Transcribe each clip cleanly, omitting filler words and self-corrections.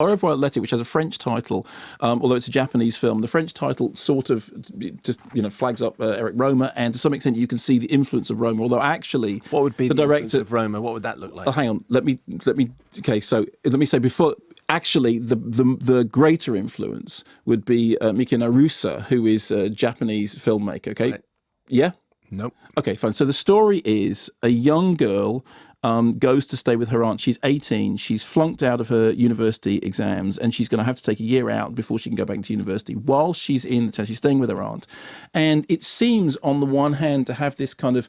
Au Revoir L'été, which has a French title, although it's a Japanese film. The French title sort of just flags up Eric Rohmer, and to some extent you can see the influence of Rohmer. Although actually, what would be the director influence of Rohmer? What would that look like? Oh, hang on, let me. Okay, so let me say before. Actually, the greater influence would be Mikie, who is a Japanese filmmaker. Okay, right. Yeah. Nope. Okay, fine. So the story is a young girl goes to stay with her aunt. She's 18. She's flunked out of her university exams, and she's going to have to take a year out before she can go back to university. While she's in the town, she's staying with her aunt. And it seems, on the one hand, to have this kind of,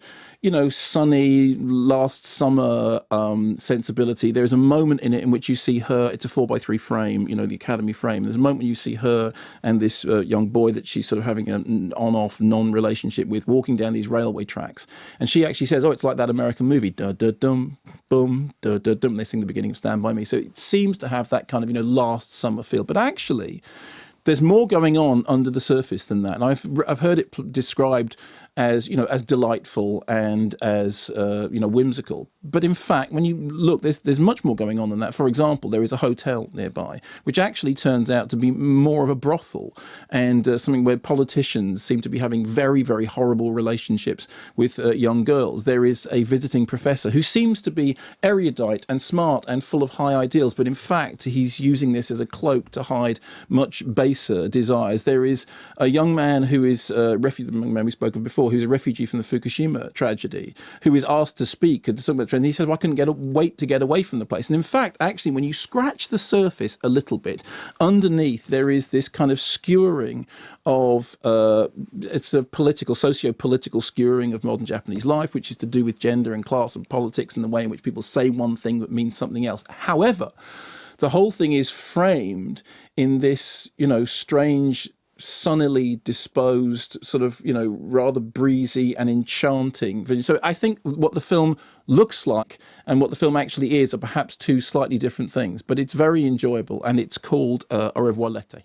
sunny last summer sensibility. There's a moment in it in which you see her. It's a 4:3 frame, the Academy frame. There's a moment when you see her and this young boy that she's sort of having an on-off non-relationship with, walking down these railway tracks. And she actually says, "Oh, it's like that American movie, da-da-dum. Boom, da-da-dum." They sing the beginning of Stand By Me. So it seems to have that kind of, last summer feel. But actually, there's more going on under the surface than that. And I've heard it described as, as delightful and as, whimsical. But in fact, when you look, there's much more going on than that. For example, there is a hotel nearby, which actually turns out to be more of a brothel and something where politicians seem to be having very, very horrible relationships with young girls. There is a visiting professor who seems to be erudite and smart and full of high ideals, but in fact, he's using this as a cloak to hide much baser desires. There is a young man who is a refugee, the man we spoke of before, who's a refugee from the Fukushima tragedy, who is asked to speak and he said, "Well, I couldn't wait to get away from the place." And in fact, actually, when you scratch the surface a little bit, underneath there is this kind of skewering of it's a socio-political skewering of modern Japanese life, which is to do with gender and class and politics and the way in which people say one thing but means something else. However, the whole thing is framed in this, strange, sunnily disposed, sort of, rather breezy and enchanting vision. So I think what the film looks like and what the film actually is are perhaps two slightly different things, but it's very enjoyable, and it's called Au Revoir L'été.